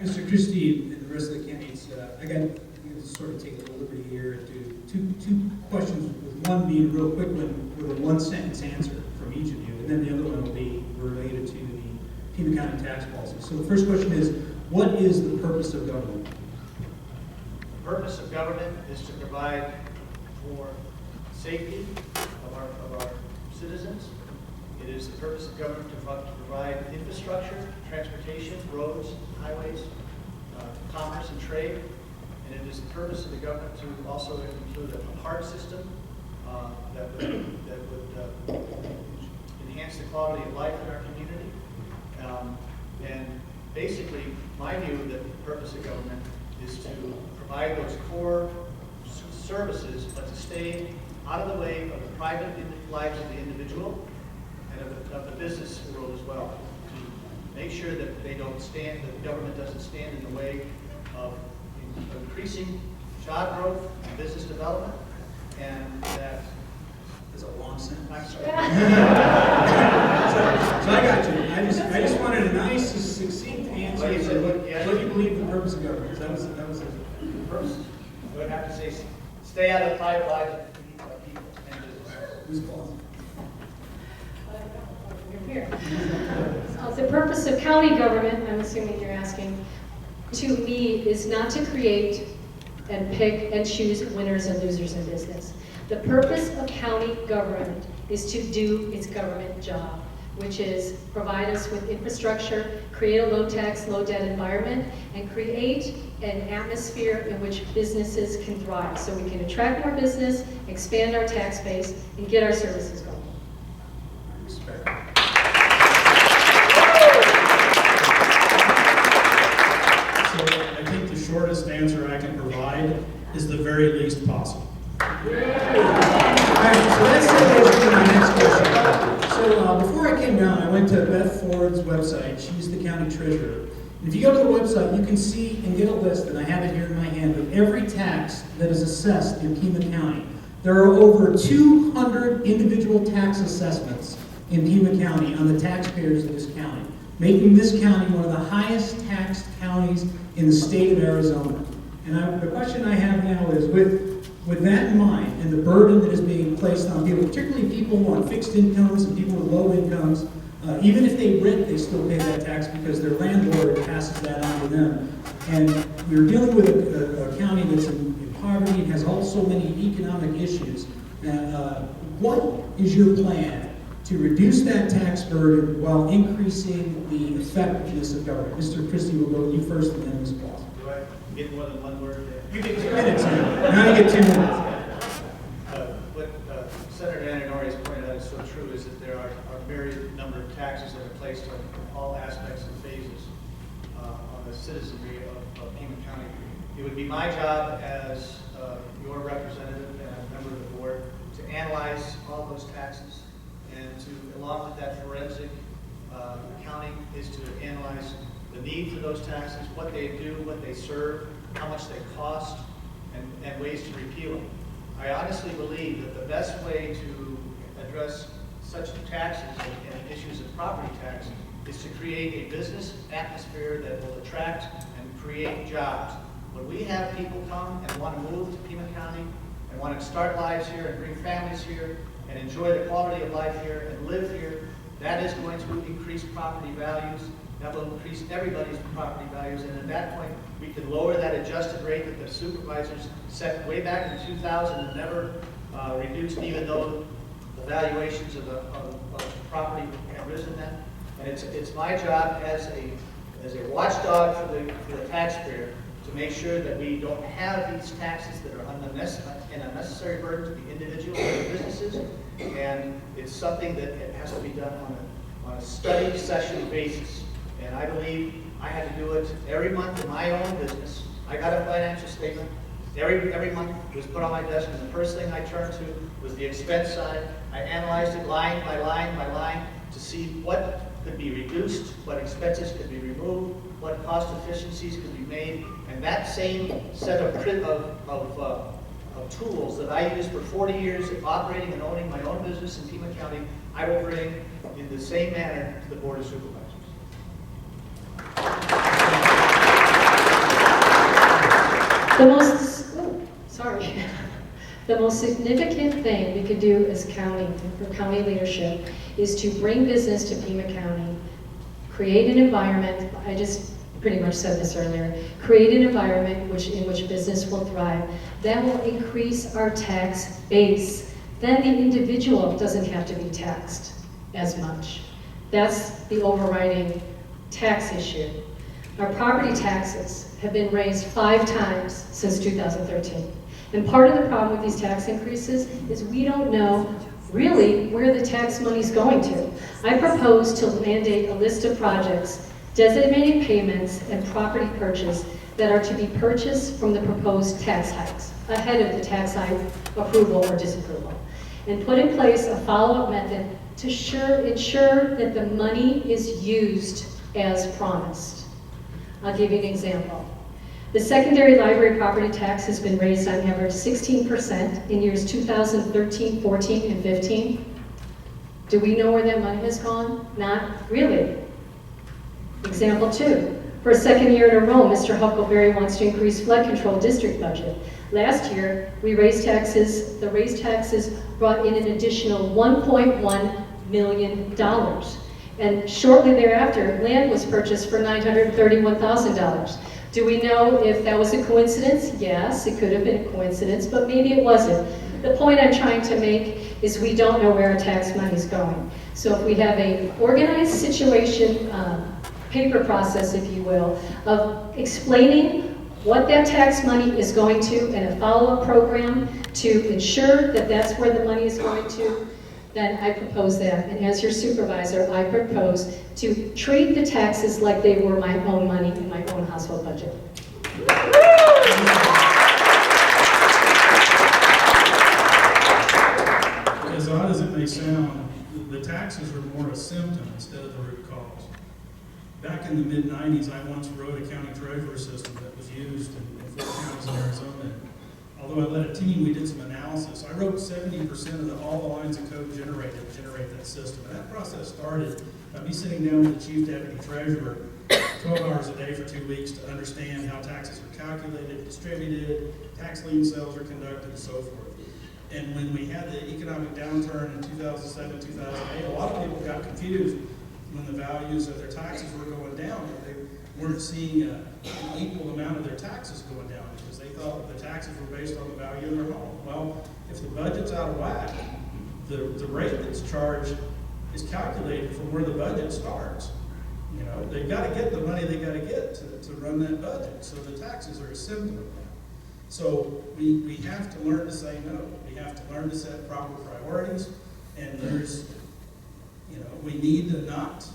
Mr. Christy and the rest of the candidates, I'm going to sort of take a little liberty here and do two questions, with one being a real quick one with a one-sentence answer from each of you, and then the other one will be related to the Pima County tax policy. So the first question is, what is the purpose of government? The purpose of government is to provide for safety of our citizens. It is the purpose of government to provide infrastructure, transportation, roads, highways, commerce and trade. And it is the purpose of the government to also include a park system that would enhance the quality of life in our community. And basically, my view of the purpose of government is to provide those core services, but to stay out of the way of the private lives of the individual and of the business world as well. To make sure that they don't stand, that the government doesn't stand in the way of increasing job growth and business development, and that It's a long sentence. I'm sorry. So I got you. I just wanted a nice, succinct answer. Well, you said what- What do you believe the purpose of government is? That was it. First, I would have to say, stay out of the private lives of people and business. Who's calling? Here. The purpose of county government, I'm assuming you're asking, to me is not to create and pick and choose winners and losers in business. The purpose of county government is to do its government job, which is provide us with infrastructure, create a low tax, low debt environment, and create an atmosphere in which businesses can thrive so we can attract more business, expand our tax base, and get our services going. Respect. So I think the shortest answer I can provide is the very least possible. All right, so let's segue to my next question. So before I came down, I went to Beth Ford's website. She's the county treasurer. And if you go to the website, you can see and get a list, and I have it here in my hand, of every tax that is assessed in Pima County. There are over 200 individual tax assessments in Pima County on the taxpayers of this county, making this county one of the highest taxed counties in the state of Arizona. And the question I have now is, with that in mind, and the burden that is being placed on people, particularly people on fixed incomes and people with low incomes, even if they rent, they still pay that tax because their landlord passes that on to them. And we're dealing with a county that's in poverty and has also many economic issues. What is your plan to reduce that tax burden while increasing the effectiveness of government? Mr. Christy, will go to you first, and then Ms. Claus. Do I get more than one word there? You get 2 minutes now. Now you get 2 minutes. What Senator Antenori has pointed out is so true, is that there are a myriad number of taxes that are placed on all aspects and phases on the citizenry of Pima County. It would be my job as your representative and a member of the board to analyze all those taxes, and to, along with that forensic accounting, is to analyze the need for those taxes, what they do, what they serve, how much they cost, and ways to repeal them. I honestly believe that the best way to address such taxes and issues of property tax is to create a business atmosphere that will attract and create jobs. When we have people come and want to move to Pima County and want to start lives here and bring families here and enjoy the quality of life here and live here, that is going to increase property values. That will increase everybody's property values, and at that point, we can lower that adjusted rate that the supervisors set way back in 2000 and never reduced, even though the valuations of the property have risen then. And it's my job as a watchdog for the taxpayer to make sure that we don't have these taxes that are an unnecessary burden to the individuals and the businesses. And it's something that it has to be done on a study session basis. And I believe I had to do it every month in my own business. I got a financial statement. Every month it was put on my desk, and the first thing I turned to was the expense side. I analyzed it line by line by line to see what could be reduced, what expenses could be removed, what cost efficiencies could be made. And that same set of tools that I used for 40 years of operating and owning my own business in Pima County, I will bring in the same manner to the Board of Supervisors. The most, oh, sorry. The most significant thing we could do as county, for county leadership, is to bring business to Pima County, create an environment, I just pretty much said this earlier, create an environment in which business will thrive. That will increase our tax base. Then the individual doesn't have to be taxed as much. That's the overriding tax issue. Our property taxes have been raised 5 times since 2013. And part of the problem with these tax increases is we don't know really where the tax money's going to. I propose to mandate a list of projects designating payments and property purchase that are to be purchased from the proposed tax hikes ahead of the tax hike approval or disapproval, and put in place a follow-up method to ensure that the money is used as promised. I'll give you an example. The secondary library property tax has been raised on average 16% in years 2013, 14, and 15. Do we know where that money has gone? Not really. Example 2. For a second year in a row, Mr. Huckleberry wants to increase flood control district budget. Last year, we raised taxes. The raised taxes brought in an additional $1.1 million. And shortly thereafter, land was purchased for $931,000. Do we know if that was a coincidence? Yes, it could have been a coincidence, but maybe it wasn't. The point I'm trying to make is we don't know where our tax money is going. So if we have an organized situation, paper process, if you will, of explaining what that tax money is going to and a follow-up program to ensure that that's where the money is going to, then I propose that. And as your supervisor, I propose to treat the taxes like they were my own money in my own household budget. As odd as it may sound, the taxes are more a symptom instead of the root cause. Back in the mid-90s, I once wrote a county treasurer system that was used in 4 counties in Arizona. Although I led a team, we did some analysis. I wrote 70% of all the lines of code generated to generate that system. And that process started by me sitting down with the chief deputy treasurer 12 hours a day for 2 weeks to understand how taxes are calculated, distributed, tax lien sales are conducted, and so forth. And when we had the economic downturn in 2007, 2008, a lot of people got confused when the values of their taxes were going down. They weren't seeing an equal amount of their taxes going down because they thought the taxes were based on the value of their home. Well, if the budget's out of whack, the rate that's charged is calculated from where the budget starts. You know, they've got to get the money they got to get to run that budget. So the taxes are a symptom of that. So we have to learn to say no. We have to learn to set proper priorities. And there's, you know, we need to not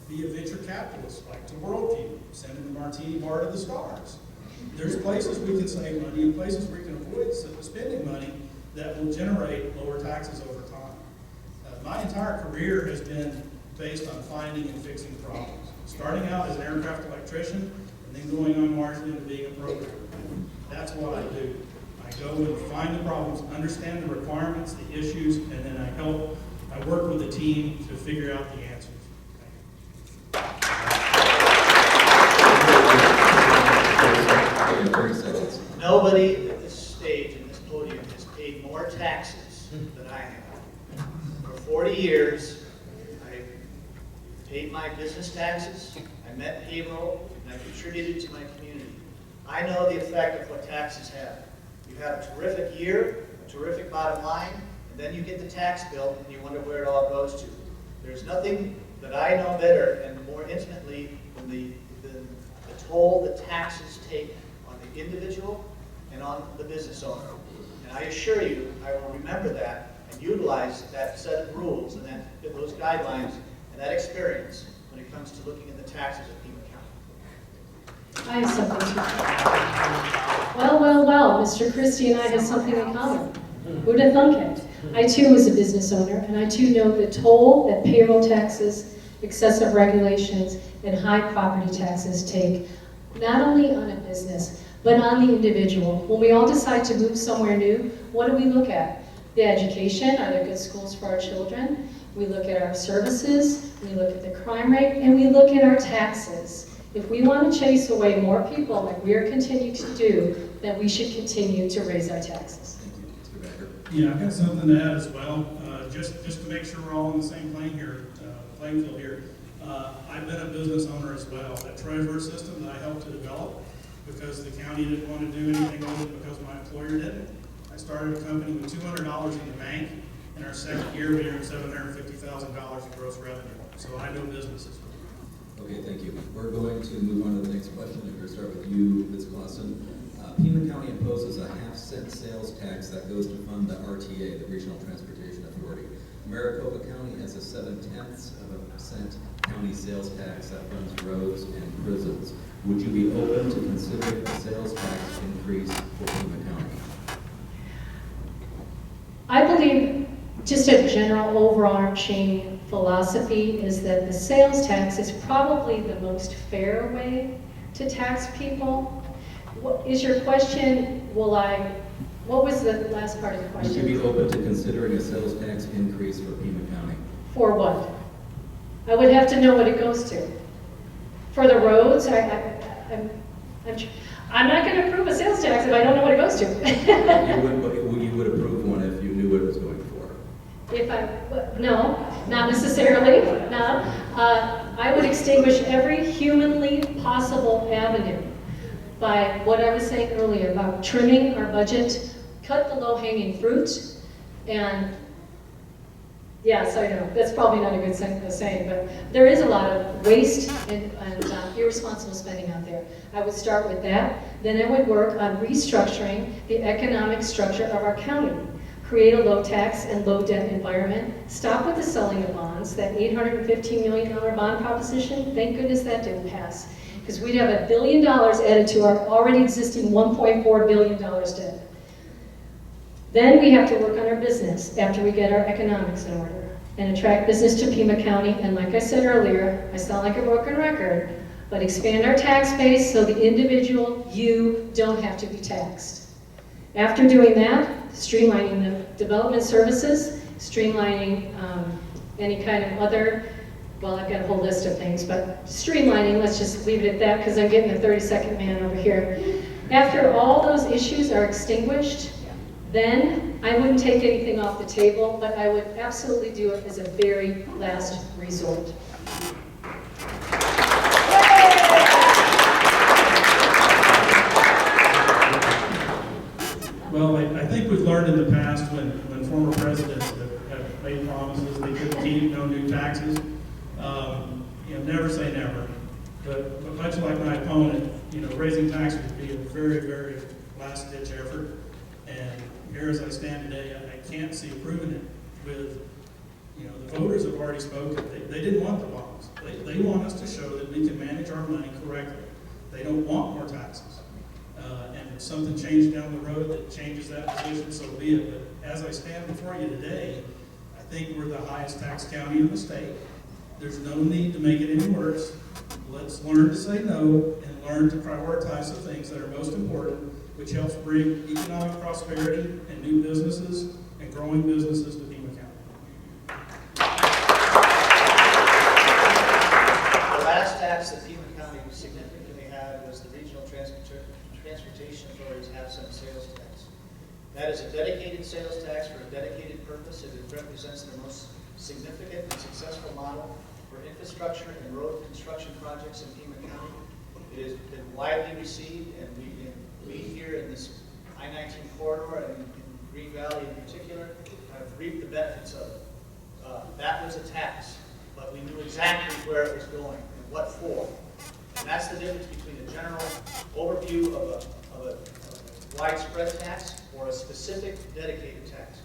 be a venture capitalist like to Worldview, sending the martini bar to the stars. There's places we can save money and places we can avoid spending money that will generate lower taxes over time. My entire career has been based on finding and fixing problems. Starting out as an aircraft electrician and then going on marginally into being a programmer. That's what I do. I go and find the problems, understand the requirements, the issues, and then I work with a team to figure out the answers. Nobody at this stage, in this podium, has paid more taxes than I have. For 40 years, I paid my business taxes, I met payroll, and I contributed to my community. I know the effect of what taxes have. You have a terrific year, a terrific bottom line, and then you get the tax bill and you wonder where it all goes to. There's nothing that I know better and more intimately than the toll that taxes take on the individual and on the business owner. And I assure you, I will remember that and utilize that set of rules and those guidelines and that experience when it comes to looking at the taxes of Pima County. I have something to Well, Mr. Christy and I have something in common. Who'd have thunk it? I too was a business owner, and I too know the toll that payroll taxes, excessive regulations, and high property taxes take, not only on a business, but on the individual. When we all decide to move somewhere new, what do we look at? The education, are there good schools for our children? We look at our services, we look at the crime rate, and we look at our taxes. If we want to chase away more people like we are continuing to do, then we should continue to raise our taxes. Thank you, Mr. Becker. Yeah, I've got something to add as well, just to make sure we're all on the same playing field here. I've been a business owner as well. That treasurer system that I helped to develop, because the county didn't want to do anything with it because my employer didn't. I started a company with $200 in the bank. In our second year, we earned $750,000 in gross revenue. So I know businesses. Okay, thank you. We're going to move on to the next question. We're going to start with you, Ms. Closen. Pima County imposes a half-cent sales tax that goes to fund the RTA, the Regional Transportation Authority. Maricopa County has a 0.7% county sales tax that funds roads and prisons. Would you be open to considering a sales tax increase for Pima County? I believe just a general overarching philosophy is that the sales tax is probably the most fair way to tax people. What is your question? What was the last part of the question? Would you be open to considering a sales tax increase for Pima County? For what? I would have to know what it goes to. For the roads, I'm not going to approve a sales tax if I don't know what it goes to. You would approve one if you knew what it was going for? No, not necessarily. No. I would extinguish every humanly possible avenue by what I was saying earlier about trimming our budget, cut the low-hanging fruit, and yes, I know, that's probably not a good saying, but there is a lot of waste and irresponsible spending out there. I would start with that. Then I would work on restructuring the economic structure of our county. Create a low tax and low debt environment. Stop with the selling of bonds, that $815 million bond proposition. Thank goodness that didn't pass, because we'd have $1 billion added to our already existing $1.4 billion debt. Then we have to work on our business after we get our economics in order and attract business to Pima County. And like I said earlier, I sound like a broken record, but expand our tax base so the individual, you, don't have to be taxed. After doing that, streamlining the development services, streamlining any kind of other, well, I've got a whole list of things, but streamlining, let's just leave it at that because I'm getting the 30-second man over here. After all those issues are extinguished, then I wouldn't take anything off the table, but I would absolutely do it as a very last resort. Well, I think we've learned in the past when former presidents have made promises they couldn't keep, no new taxes. Never say never. But much like my opponent, raising taxes would be a very, very last-ditch effort. And here as I stand today, I can't see approving it with, the voters have already spoken. They didn't want the bonds. They want us to show that we can manage our money correctly. They don't want more taxes. And if something changed down the road that changes that position, so be it. But as I stand before you today, I think we're the highest tax county in the state. There's no need to make it any worse. Let's learn to say no and learn to prioritize the things that are most important, which helps bring economic prosperity and new businesses and growing businesses to Pima County. The last tax that Pima County significantly had was the Regional Transportation Authority's half-cent sales tax. That is a dedicated sales tax for a dedicated purpose. It represents the most significant and successful model for infrastructure and road construction projects in Pima County. It has been widely received, and we here in this I-19 corridor and in Green Valley in particular have reaped the benefits of it. That was a tax, but we knew exactly where it was going and what for. And that's the difference between a general overview of a widespread tax or a specific dedicated tax.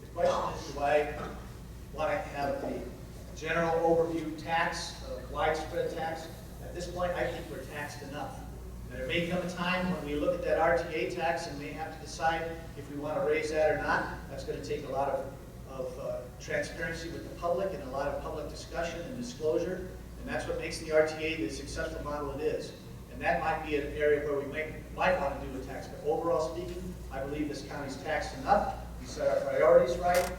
If the question is, do I want to have a general overview tax, a widespread tax? At this point, I think we're taxed enough. There may come a time when we look at that RTA tax and may have to decide if we want to raise that or not. That's going to take a lot of transparency with the public and a lot of public discussion and disclosure. And that's what makes the RTA the successful model it is. And that might be an area where we might want to do a tax. But overall speaking, I believe this county's taxed enough. We set our priorities right.